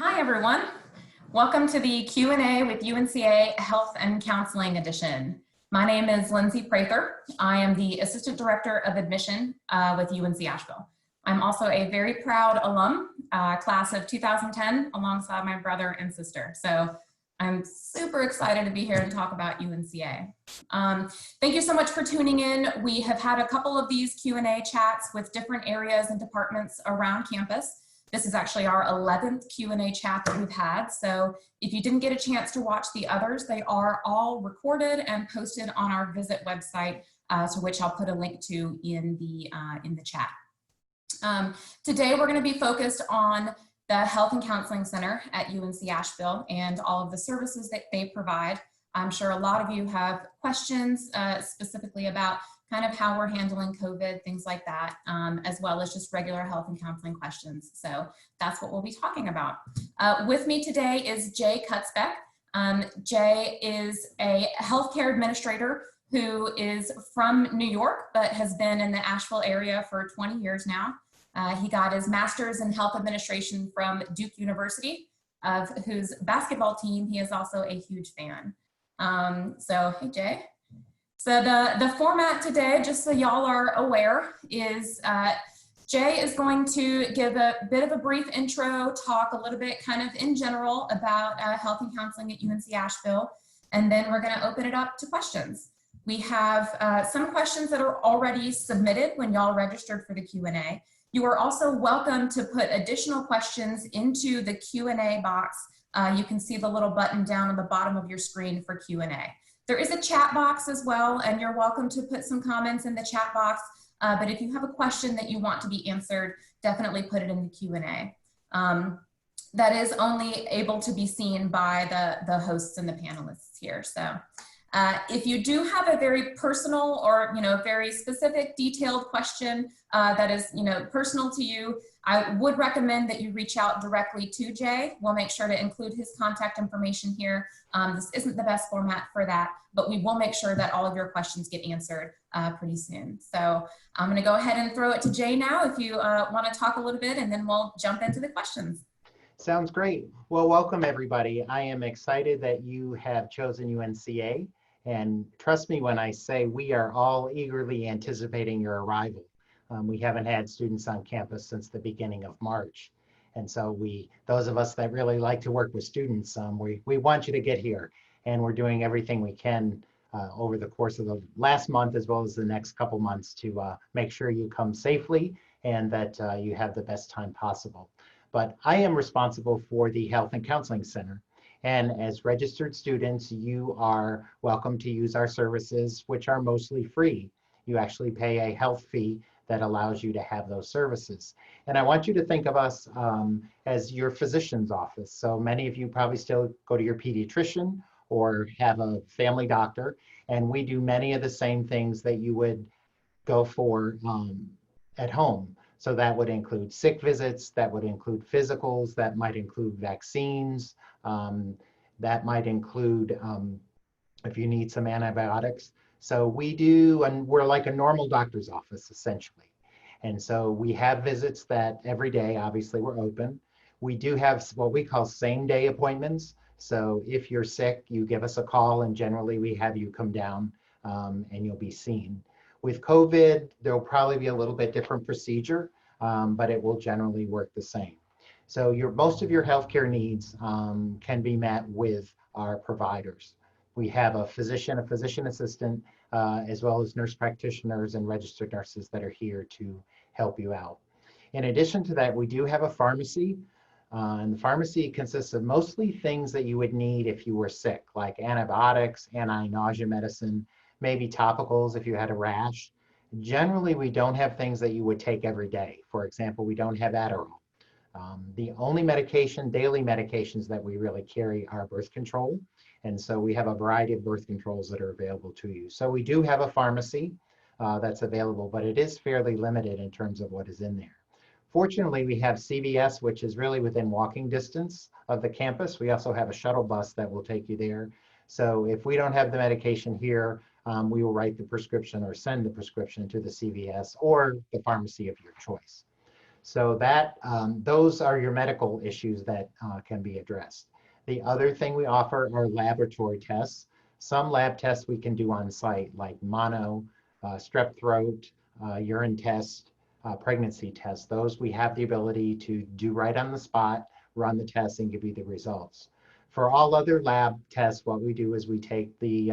Hi, everyone. Welcome to the Q&A with UNCA Health and Counseling Edition. My name is Lindsay Prather. I am the Assistant Director of Admission with UNC Asheville. I'm also a very proud alum, class of 2010, alongside my brother and sister. So I'm super excited to be here and talk about UNCA. Thank you so much for tuning in. We have had a couple of these Q&A chats with different areas and departments around campus. This is actually our 11th Q&A chat that we've had. So if you didn't get a chance to watch the others, they are all recorded and posted on our visit website, to which I'll put a link to in the chat. Today, we're going to be focused on the Health and Counseling Center at UNC Asheville and all of the services that they provide. I'm sure a lot of you have questions specifically about kind of how we're handling COVID, things like that, as well as just regular health and counseling questions. So that's what we'll be talking about. With me today is Jay Kutzbeck. Jay is a healthcare administrator who is from New York, but has been in the Asheville area for 20 years now. He got his master's in health administration from Duke University, of whose basketball team he is also a huge fan. So, hey, Jay. So the format today, just so y'all are aware, is Jay is going to give a bit of a brief intro, talk a little bit kind of in general about health and counseling at UNC Asheville, and then we're going to open it up to questions. We have some questions that are already submitted when y'all registered for the Q&A. You are also welcome to put additional questions into the Q&A box. You can see the little button down on the bottom of your screen for Q&A. There is a chat box as well, and you're welcome to put some comments in the chat box. But if you have a question that you want to be answered, definitely put it in the Q&A. That is only able to be seen by the hosts and the panelists here. So if you do have a very personal or very specific, detailed question that is personal to you, I would recommend that you reach out directly to Jay. We'll make sure to include his contact information here. This isn't the best format for that, but we will make sure that all of your questions get answered pretty soon. So I'm going to go ahead and throw it to Jay now if you want to talk a little bit, and then we'll jump into the questions. Sounds great. Well, welcome everybody. I am excited that you have chosen UNCA, and trust me when I say we are all eagerly anticipating your arrival. We haven't had students on campus since the beginning of March. And so those of us that really like to work with students, we want you to get here, and we're doing everything we can over the course of the last month as well as the next couple months to make sure you come safely and that you have the best time possible. But I am responsible for the Health and Counseling Center. And as registered students, you are welcome to use our services, which are mostly free. You actually pay a health fee that allows you to have those services. And I want you to think of us as your physician's office. So many of you probably still go to your pediatrician or have a family doctor, and we do many of the same things that you would go for at home. So that would include sick visits, that would include physicals, that might include vaccines, that might include if you need some antibiotics. So we do, and we're like a normal doctor's office essentially. And so we have visits that every day, obviously we're open. We do have what we call same day appointments. So if you're sick, you give us a call and generally we have you come down and you'll be seen. With COVID, there'll probably be a little bit different procedure, but it will generally work the same. So most of your healthcare needs can be met with our providers. We have a physician assistant, as well as nurse practitioners and registered nurses that are here to help you out. In addition to that, we do have a pharmacy, and the pharmacy consists of mostly things that you would need if you were sick, like antibiotics, anti-nausea medicine, maybe topicals if you had a rash. Generally, we don't have things that you would take every day. For example, we don't have Adderall. The only daily medications that we really carry are birth control. And so we have a variety of birth controls that are available to you. So we do have a pharmacy that's available, but it is fairly limited in terms of what is in there. Fortunately, we have CVS, which is really within walking distance of the campus. We also have a shuttle bus that will take you there. So if we don't have the medication here, we will write the prescription or send the prescription to the CVS or the pharmacy of your choice. So that those are your medical issues that can be addressed. The other thing we offer are laboratory tests. Some lab tests we can do on site, like mono, strep throat, urine test, pregnancy tests. Those we have the ability to do right on the spot, run the tests, and give you the results. For all other lab tests, what we do is we take the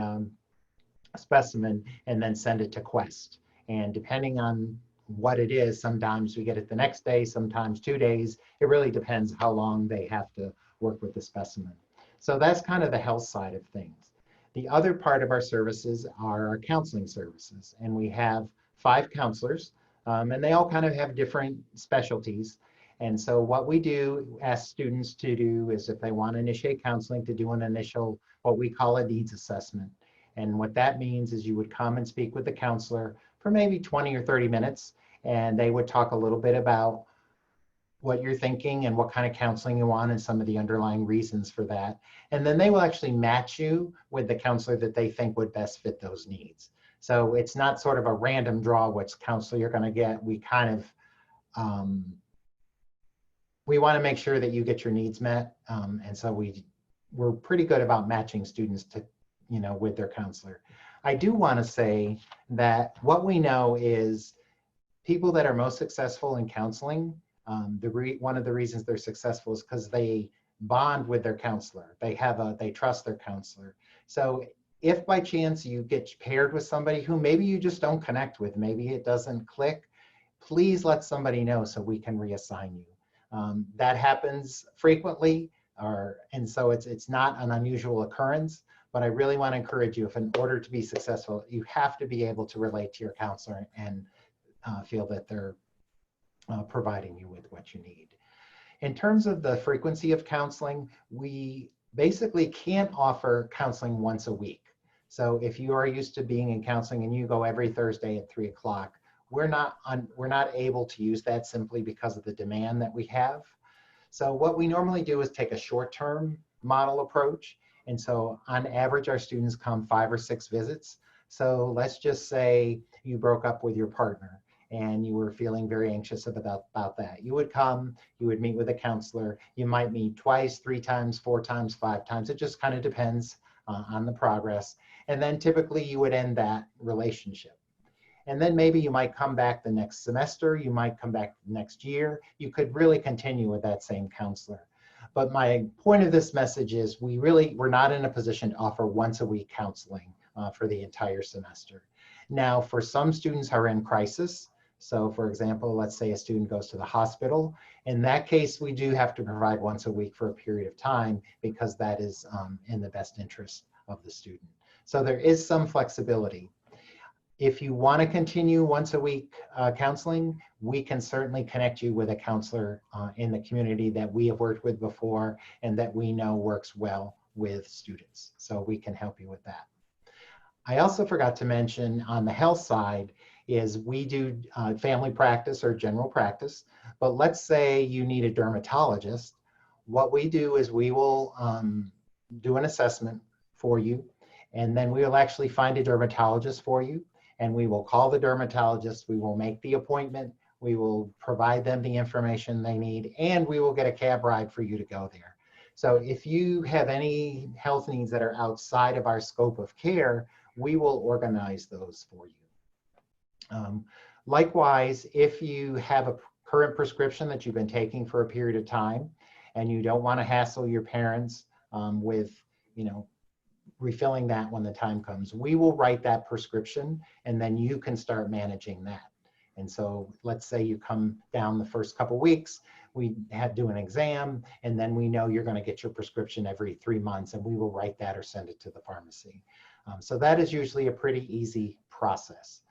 specimen and then send it to Quest. And depending on what it is, sometimes we get it the next day, sometimes 2 days. It really depends how long they have to work with the specimen. So that's kind of the health side of things. The other part of our services are our counseling services. And we have 5 counselors, and they all kind of have different specialties. And so what we do ask students to do is, if they want to initiate counseling, to do an initial, what we call a needs assessment. And what that means is you would come and speak with the counselor for maybe 20 or 30 minutes, and they would talk a little bit about what you're thinking and what kind of counseling you want and some of the underlying reasons for that. And then they will actually match you with the counselor that they think would best fit those needs. So it's not sort of a random draw which counselor you're going to get. We kind of, we want to make sure that you get your needs met. And so we're pretty good about matching students to, with their counselor. I do want to say that what we know is people that are most successful in counseling, one of the reasons they're successful is because they bond with their counselor. They trust their counselor. So if by chance you get paired with somebody who maybe you just don't connect with, maybe it doesn't click, please let somebody know so we can reassign you. That happens frequently, and so it's not an unusual occurrence. But I really want to encourage you, if in order to be successful, you have to be able to relate to your counselor and feel that they're providing you with what you need. In terms of the frequency of counseling, we basically can't offer counseling once a week. So if you are used to being in counseling and you go every Thursday at 3 o'clock, we're not able to use that simply because of the demand that we have. So what we normally do is take a short-term model approach. And so on average, our students come 5 or 6 visits. So let's just say you broke up with your partner and you were feeling very anxious about that. You would come, you would meet with a counselor. You might meet twice, 3 times, 4 times, 5 times. It just kind of depends on the progress. And then typically you would end that relationship. And then maybe you might come back the next semester, you might come back next year. You could really continue with that same counselor. But my point of this message is we're not in a position to offer once a week counseling for the entire semester. Now, for some students who are in crisis, so for example, let's say a student goes to the hospital. In that case, we do have to provide once a week for a period of time because that is in the best interest of the student. So there is some flexibility. If you want to continue once a week counseling, we can certainly connect you with a counselor in the community that we have worked with before and that we know works well with students. So we can help you with that. I also forgot to mention on the health side is we do family practice or general practice, but let's say you need a dermatologist. What we do is we will do an assessment for you, and then we will actually find a dermatologist for you. And we will call the dermatologist, we will make the appointment, we will provide them the information they need, and we will get a cab ride for you to go there. So if you have any health needs that are outside of our scope of care, we will organize those for you. Likewise, if you have a current prescription that you've been taking for a period of time, and you don't want to hassle your parents with, refilling that when the time comes, we will write that prescription and then you can start managing that. And so let's say you come down the first couple weeks, we do an exam, and then we know you're going to get your prescription every 3 months, and we will write that or send it to the pharmacy. So that is usually a pretty easy process.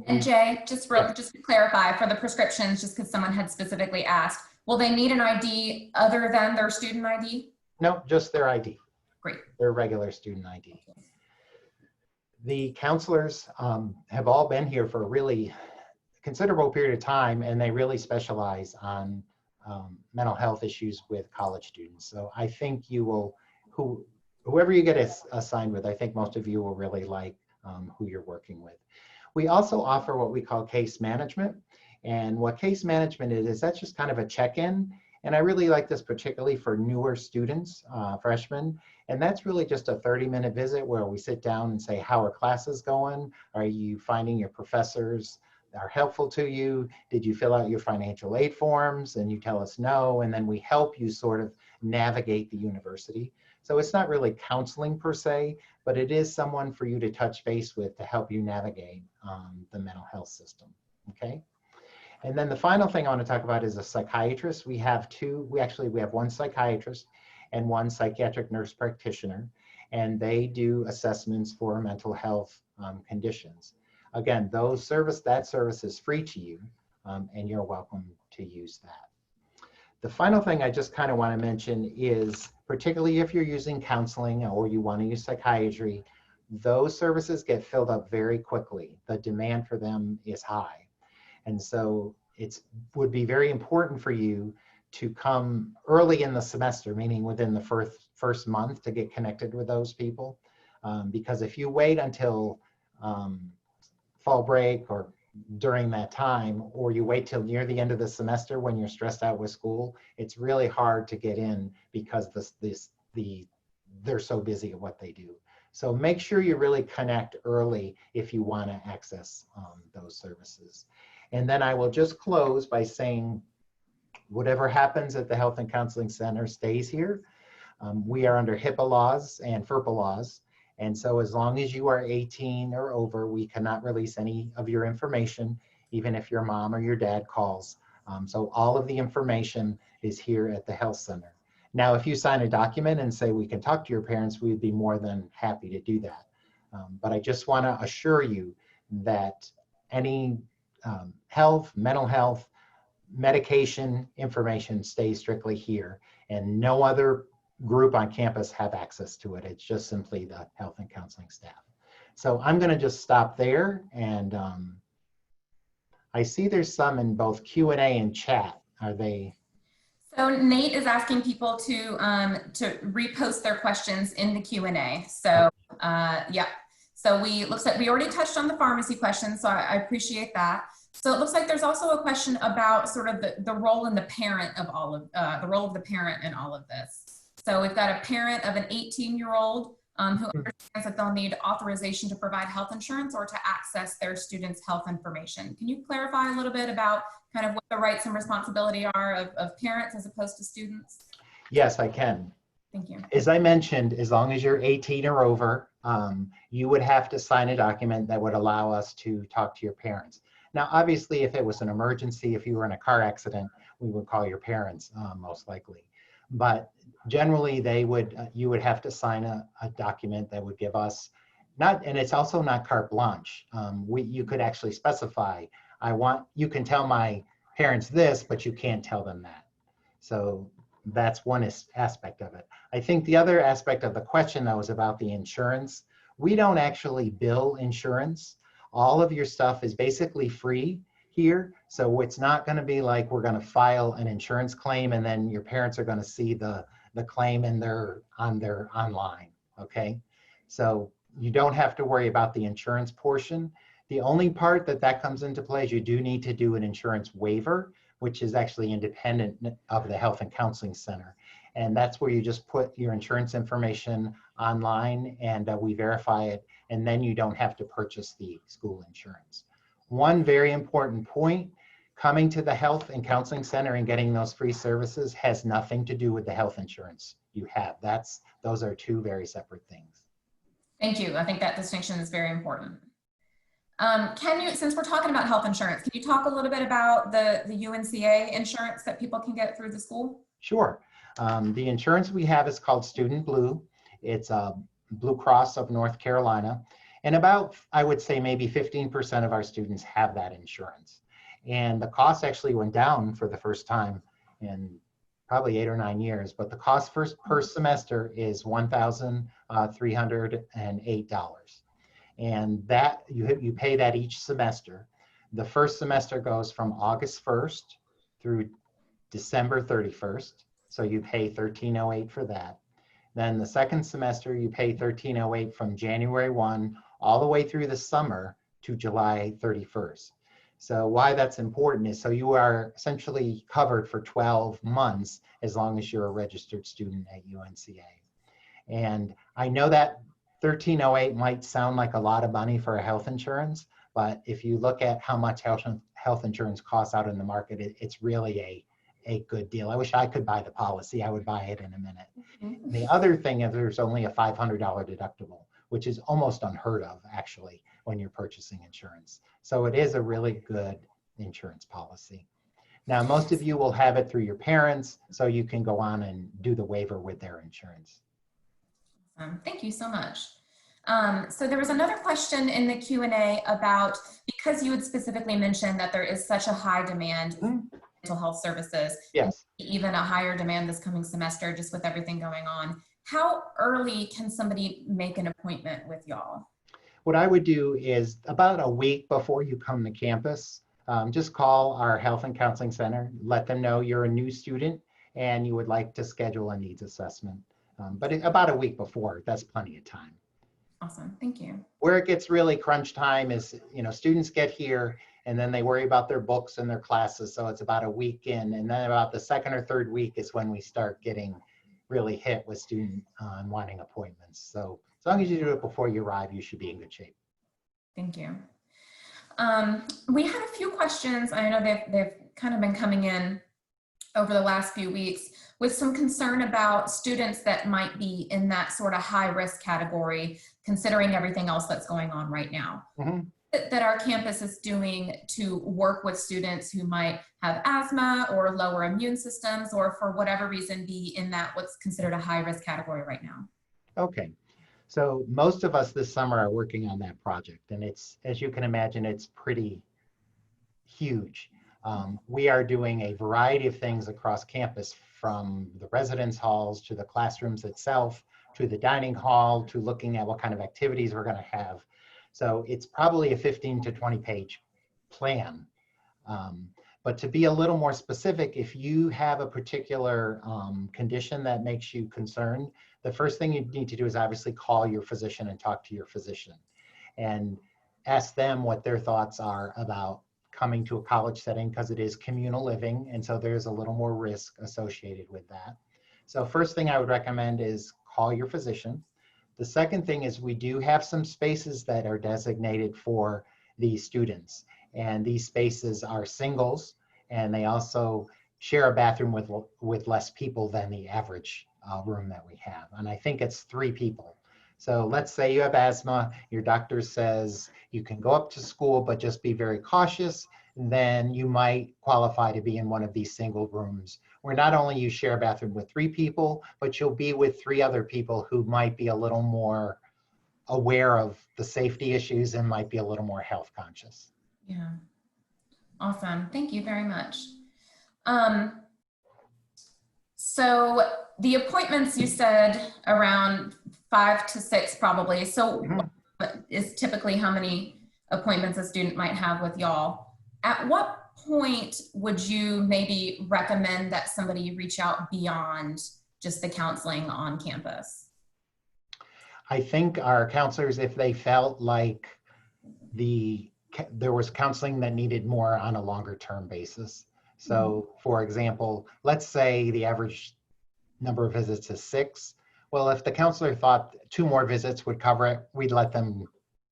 And Jay, just to clarify, for the prescriptions, just because someone had specifically asked, will they need an ID other than their student ID? No, just their ID. Great. Their regular student ID. The counselors have all been here for a really considerable period of time, and they really specialize on mental health issues with college students. So I think you will, whoever you get assigned with, I think most of you will really like who you're working with. We also offer what we call case management. And what case management is that's just kind of a check-in. And I really like this particularly for newer students, freshmen. And that's really just a 30-minute visit where we sit down and say, how are classes going? Are you finding your professors are helpful to you? Did you fill out your financial aid forms? And you tell us no, and then we help you sort of navigate the university. So it's not really counseling per se, but it is someone for you to touch base with to help you navigate the mental health system, okay? And then the final thing I want to talk about is a psychiatrist. We have one psychiatrist and one psychiatric nurse practitioner, and they do assessments for mental health conditions. Again, that service is free to you, and you're welcome to use that. The final thing I just kind of want to mention is, particularly if you're using counseling or you want to use psychiatry, those services get filled up very quickly. The demand for them is high. And so it would be very important for you to come early in the semester, meaning within the first month, to get connected with those people. Because if you wait until fall break or during that time, or you wait till near the end of the semester when you're stressed out with school, it's really hard to get in because they're so busy at what they do. So make sure you really connect early if you want to access those services. And then I will just close by saying, whatever happens at the Health and Counseling Center stays here. We are under HIPAA laws and FERPA laws. And so as long as you are 18 or over, we cannot release any of your information, even if your mom or your dad calls. So all of the information is here at the health center. Now, if you sign a document and say we can talk to your parents, we'd be more than happy to do that. But I just want to assure you that any mental health, medication information stays strictly here, and no other group on campus have access to it. It's just simply the health and counseling staff. So I'm going to just stop there, and I see there's some in both Q&A and chat. Are they? So Nate is asking people to repost their questions in the Q&A. So yeah. So looks like we already touched on the pharmacy question, so I appreciate that. So it looks like there's also a question about sort of the role in the parent of all of the role of the parent in all of this. So we've got a parent of an 18-year-old who understands that they'll need authorization to provide health insurance or to access their students' health information. Can you clarify a little bit about kind of what the rights and responsibility are of parents as opposed to students? Yes, I can. Thank you. As I mentioned, as long as you're 18 or over, you would have to sign a document that would allow us to talk to your parents. Now, obviously, if it was an emergency, if you were in a car accident, we would call your parents most likely. But generally, you would have to sign a document that would give us and it's also not carte blanche. You could actually specify, you can tell my parents this, but you can't tell them that. So that's one aspect of it. I think the other aspect of the question, though, is about the insurance. We don't actually bill insurance. All of your stuff is basically free here. So it's not going to be like we're going to file an insurance claim and then your parents are going to see the claim on their online, okay? So you don't have to worry about the insurance portion. The only part that comes into play is you do need to do an insurance waiver, which is actually independent of the Health and Counseling Center. And that's where you just put your insurance information online and we verify it, and then you don't have to purchase the school insurance. One very important point, coming to the Health and Counseling Center and getting those free services has nothing to do with the health insurance you have. Those are two very separate things. Thank you. I think that distinction is very important. Since we're talking about health insurance, can you talk a little bit about the UNCA insurance that people can get through the school? Sure. The insurance we have is called Student Blue. It's Blue Cross of North Carolina. And about, I would say maybe 15% of our students have that insurance. And the cost actually went down for the first time in probably 8 or 9 years, but the cost per semester is $1,308. And that you pay that each semester. The first semester goes from August 1st through December 31st. So you pay $1,308 for that. Then the second semester, you pay $1,308 from January 1 all the way through the summer to July 31st. So why that's important is so you are essentially covered for 12 months as long as you're a registered student at UNCA. And I know that 1308 might sound like a lot of money for a health insurance, but if you look at how much health insurance costs out in the market, it's really a good deal. I wish I could buy the policy. I would buy it in a minute. Mhm. The other thing is there's only a $500 deductible, which is almost unheard of actually when you're purchasing insurance. So it is a really good insurance policy. Now, most of you will have it through your parents, so you can go on and do the waiver with their insurance. Thank you so much. So there was another question in the Q&A about, because you had specifically mentioned that there is such a high demand for mental health services, Yes. even a higher demand this coming semester, just with everything going on. How early can somebody make an appointment with y'all? What I would do is about a week before you come to campus, just call our Health and Counseling Center, let them know you're a new student and you would like to schedule a needs assessment. But about a week before, that's plenty of time. Awesome, thank you. Where it gets really crunch time is, students get here and then they worry about their books and their classes. So it's about a week in, and then about the second or third week is when we start getting really hit with student wanting appointments. So as long as you do it before you arrive, you should be in good shape. Thank you. We had a few questions. I know they've kind of been coming in over the last few weeks with some concern about students that might be in that sort of high risk category, considering everything else that's going on right now. Mm-hmm. That our campus is doing to work with students who might have asthma or lower immune systems, or for whatever reason be in that what's considered a high risk category right now. Okay. So most of us this summer are working on that project, and it's, as you can imagine, it's pretty huge. We are doing a variety of things across campus, from the residence halls to the classrooms itself, to the dining hall, to looking at what kind of activities we're going to have. So it's probably a 15 to 20 page plan. But to be a little more specific, if you have a particular condition that makes you concerned, the first thing you need to do is obviously call your physician and talk to your physician and ask them what their thoughts are about coming to a college setting, because it is communal living, and so there's a little more risk associated with that. So first thing I would recommend is call your physician. The second thing is we do have some spaces that are designated for these students, and these spaces are singles, and they also share a bathroom with less people than the average room that we have. And I think it's 3 people. So let's say you have asthma, your doctor says you can go up to school, but just be very cautious. Then you might qualify to be in one of these single rooms where not only you share a bathroom with 3 people, but you'll be with 3 other people who might be a little more aware of the safety issues and might be a little more health conscious. Yeah, awesome. Thank you very much. So the appointments, you said around 5 to 6 probably. So is typically how many appointments a student might have with y'all. At what point would you maybe recommend that somebody reach out beyond just the counseling on campus? I think our counselors, if they felt like there was counseling that needed more on a longer term basis. So for example, let's say the average number of visits is 6. Well, if the counselor thought 2 more visits would cover it, we'd let them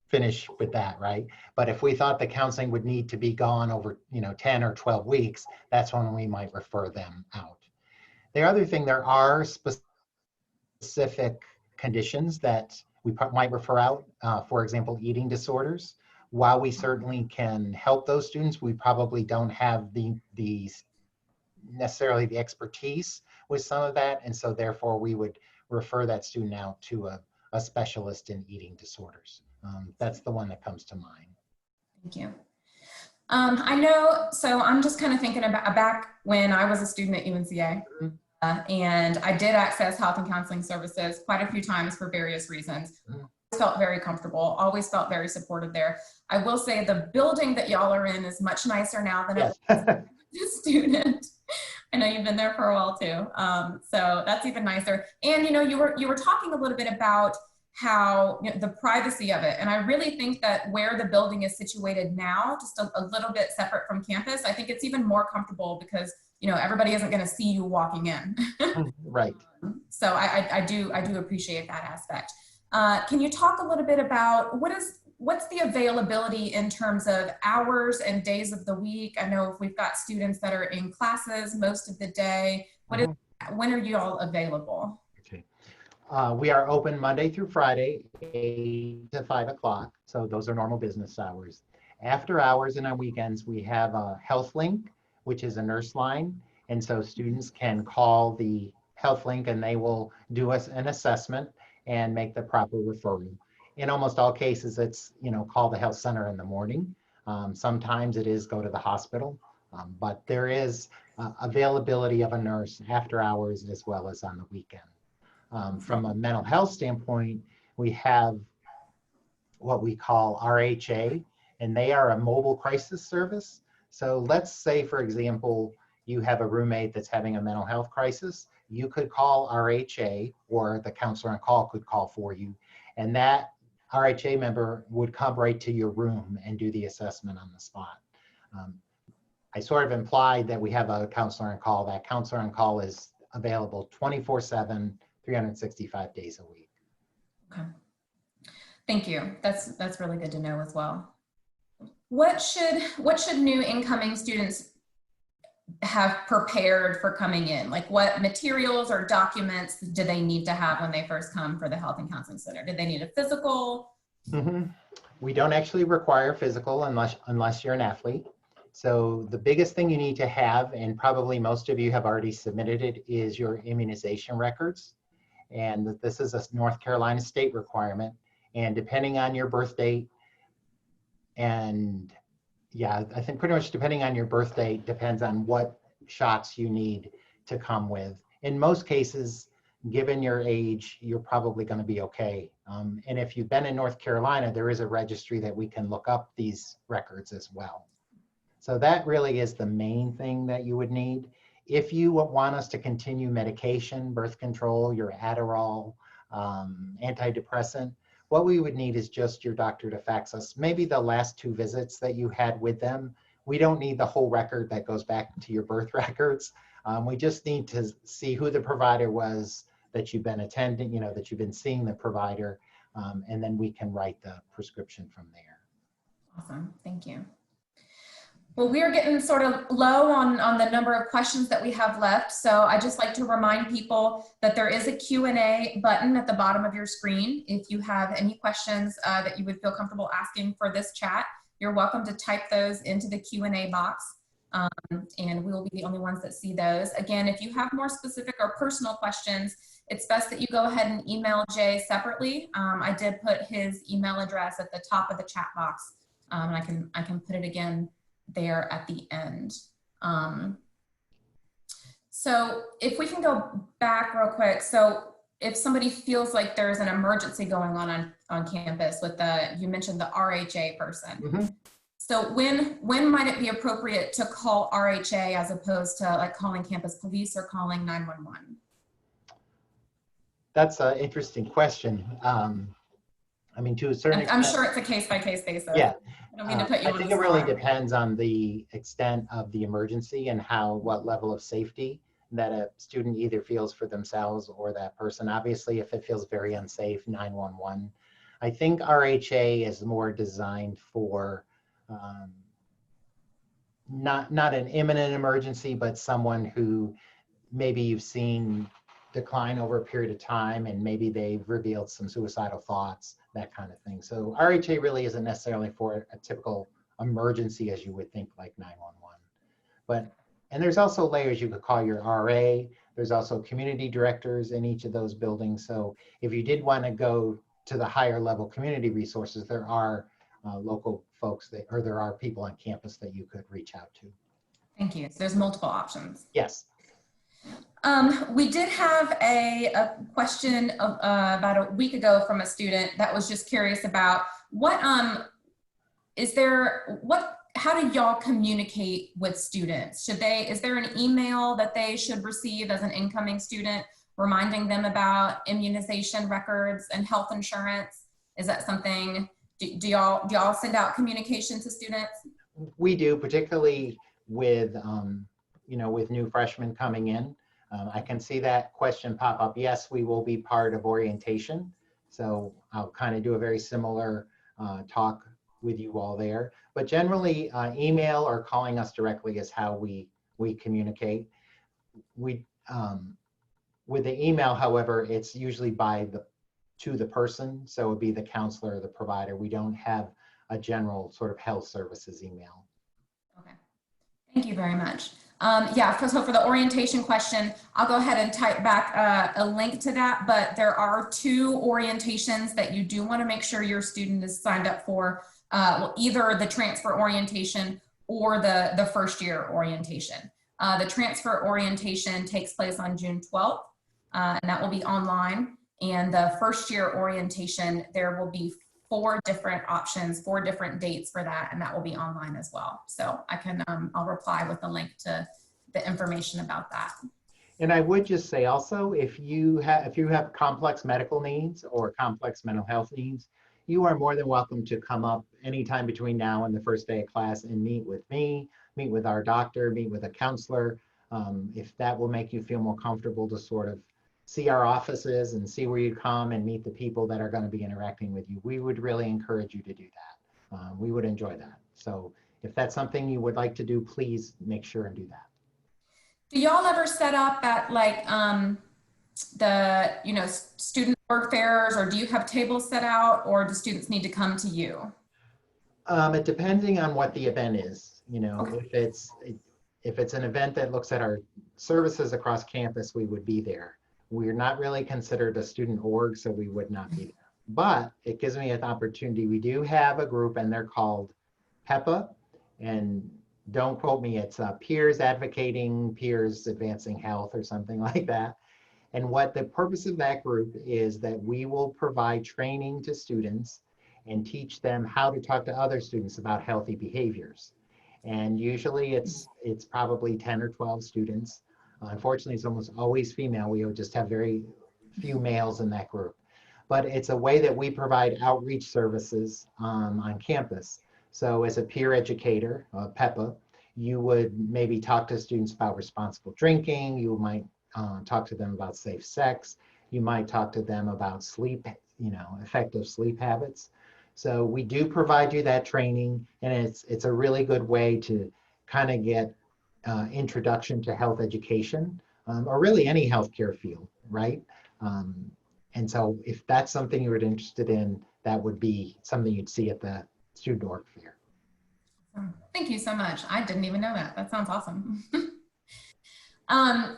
finish with that, right? But if we thought the counseling would need to be gone over 10 or 12 weeks, that's when we might refer them out. The other thing, there are specific conditions that we might refer out, for example, eating disorders. While we certainly can help those students, we probably don't have necessarily the expertise with some of that, and so therefore we would refer that student out to a specialist in eating disorders. That's the one that comes to mind. Thank you. I know, so I'm just kind of thinking about back when I was a student at UNCA, and I did access health and counseling services quite a few times for various reasons. Felt very comfortable, always felt very supported there. I will say the building that y'all are in is much nicer now than Yes. it was as a student. I know you've been there for a while too. So that's even nicer. And you were talking a little bit about how, you know, the privacy of it. And I really think that where the building is situated now, just a little bit separate from campus, I think it's even more comfortable because, you know, everybody isn't going to see you walking in. Right. So I do appreciate that aspect. Can you talk a little bit about what's the availability in terms of hours and days of the week? I know if we've got students that are in classes most of the day, when are you all available? Okay. We are open Monday through Friday, 8 to 5 o'clock. So those are normal business hours. After hours and on weekends, we have a health link, which is a nurse line. And so students can call the health link and they will do us an assessment and make the proper referral. In almost all cases, it's, you know, call the health center in the morning. Sometimes it is go to the hospital, but there is availability of a nurse after hours as well as on the weekend. From a mental health standpoint, we have what we call RHA, and they are a mobile crisis service. So let's say, for example, you have a roommate that's having a mental health crisis. You could call RHA, or the counselor on call could call for you, and that RHA member would come right to your room and do the assessment on the spot. I sort of implied that we have a counselor on call. That counselor on call is available 24/7, 365 days a week. Okay. Thank you. That's really good to know as well. What should new incoming students have prepared for coming in? Like, what materials or documents do they need to have when they first come for the Health and Counseling Center? Do they need a physical? We don't actually require physical unless you're an athlete. So the biggest thing you need to have, and probably most of you have already submitted it, is your immunization records. And this is a North Carolina state requirement. And depending on your birth date, and yeah, I think pretty much depending on your birth date depends on what shots you need to come with. In most cases, given your age, you're probably going to be okay. And if you've been in North Carolina, there is a registry that we can look up these records as well. So that really is the main thing that you would need. If you want us to continue medication, birth control, your Adderall, antidepressant, what we would need is just your doctor to fax us maybe the last 2 visits that you had with them. We don't need the whole record that goes back to your birth records. We just need to see who the provider was that you've been attending, you know, that you've been seeing the provider, and then we can write the prescription from there. Awesome, thank you. Well, we are getting sort of low on the number of questions that we have left. So I just like to remind people that there is a Q&A button at the bottom of your screen. If you have any questions that you would feel comfortable asking for this chat, you're welcome to type those into the Q&A box. And we will be the only ones that see those. Again, if you have more specific or personal questions, it's best that you go ahead and email Jay separately. I did put his email address at the top of the chat box, and I can put it again there at the end. So if we can go back real quick. So if somebody feels like there's an emergency going on campus with you mentioned the RHA person. So when might it be appropriate to call RHA as opposed to like calling campus police or calling 911? That's an interesting question. I mean, to a certain extent, I'm sure it's a case-by-case basis. Yeah. I don't mean to put you on the spot. I think it really depends on the extent of the emergency and what level of safety that a student either feels for themselves or that person. Obviously, if it feels very unsafe, 911. I think RHA is more designed for not an imminent emergency, but someone who maybe you've seen decline over a period of time and maybe they've revealed some suicidal thoughts, that kind of thing. So RHA really isn't necessarily for a typical emergency as you would think like 911. And there's also layers. You could call your RA. There's also community directors in each of those buildings. So if you did want to go to the higher level community resources, there are local folks or there are people on campus that you could reach out to. Thank you. So there's multiple options. Yes. We did have a question about a week ago from a student that was just curious about how do y'all communicate with students? Is there an email that they should receive as an incoming student, reminding them about immunization records and health insurance? Is that something, do y'all send out communication to students? We do, particularly with, with new freshmen coming in. I can see that question pop up. Yes, we will be part of orientation. So I'll kind of do a very similar talk with you all there. But generally, email or calling us directly is how we communicate. With the email, however, it's usually to the person. So it would be the counselor or the provider. We don't have a general sort of health services email. Okay, thank you very much. Yeah, so for the orientation question, I'll go ahead and type back a link to that, but there are 2 orientations that you do want to make sure your student is signed up for, either the transfer orientation or the first year orientation. The transfer orientation takes place on June 12th, and that will be online. And the first year orientation, there will be 4 different options, 4 different dates for that, and that will be online as well. So I can, I'll reply with the link to the information about that. And I would just say also, if you have complex medical needs or complex mental health needs, you are more than welcome to come up anytime between now and the first day of class and meet with me, meet with our doctor, meet with a counselor. If that will make you feel more comfortable to sort of see our offices and see where you come and meet the people that are going to be interacting with you, we would really encourage you to do that. We would enjoy that. So if that's something you would like to do, please make sure and do that. Do y'all ever set up at like the student work fairs, or do you have tables set out, or do students need to come to you? It depending on what the event is. Okay. If it's an event that looks at our services across campus, we would be there. We're not really considered a student org, so we would not be there. But it gives me an opportunity. We do have a group, and they're called PEPA, and don't quote me, it's Peers Advocating, Peers Advancing Health or something like that. And what the purpose of that group is that we will provide training to students and teach them how to talk to other students about healthy behaviors. And usually it's probably 10 or 12 students. Unfortunately, it's almost always female. We just have very few males in that group. But it's a way that we provide outreach services on campus. So as a peer educator, PEPA, you would maybe talk to students about responsible drinking. You might talk to them about safe sex. You might talk to them about sleep, effective sleep habits. So we do provide you that training, and it's a really good way to kind of get introduction to health education, or really any healthcare field, right? And so if that's something you're interested in, that would be something you'd see at the student org fair. Thank you so much. I didn't even know that. That sounds awesome.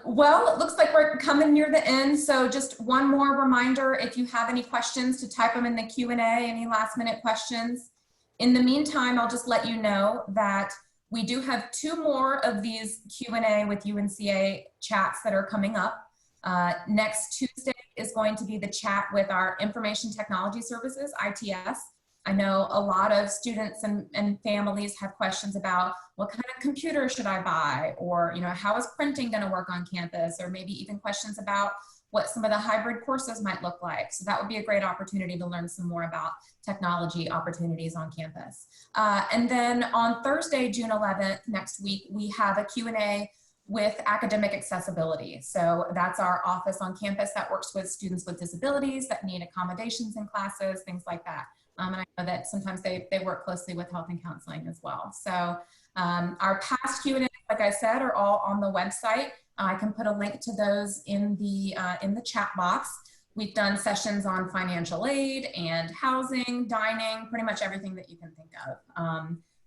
Well, it looks like we're coming near the end. So just one more reminder, if you have any questions, to type them in the Q&A, any last minute questions. In the meantime, I'll just let you know that we do have 2 more of these Q&A with UNCA chats that are coming up. Next Tuesday is going to be the chat with our Information Technology Services, ITS. I know a lot of students and families have questions about what kind of computer should I buy, or how is printing going to work on campus, or maybe even questions about what some of the hybrid courses might look like. So that would be a great opportunity to learn some more about technology opportunities on campus. And then on Thursday, June 11th, next week, we have a Q&A with academic accessibility. So that's our office on campus that works with students with disabilities that need accommodations in classes, things like that. And I know that sometimes they work closely with health and counseling as well. So our past Q&A, like I said, are all on the website. I can put a link to those in the chat box. We've done sessions on financial aid and housing, dining, pretty much everything that you can think of.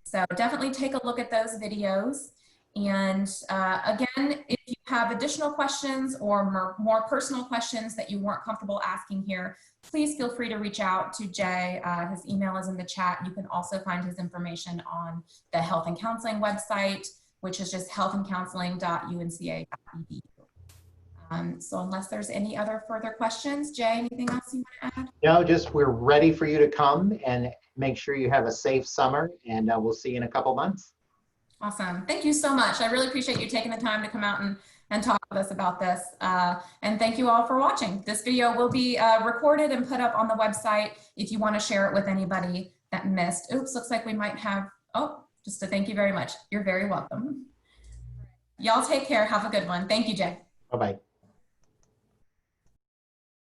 So definitely take a look at those videos. And again, if you have additional questions or more personal questions that you weren't comfortable asking here, please feel free to reach out to Jay. His email is in the chat. You can also find his information on the Health and Counseling website, which is just healthandcounseling.unca.edu. So unless there's any other further questions, Jay, anything else you want to add? No, just we're ready for you to come, and make sure you have a safe summer, and we'll see you in a couple months. Awesome. Thank you so much. I really appreciate you taking the time to come out and and talk with us about this. And thank you all for watching. This video will be recorded and put up on the website if you want to share it with anybody that missed. Oops, looks like we might have, oh, just to thank you very much. You're very welcome. Y'all take care. Have a good one. Thank you, Jay. Bye-bye.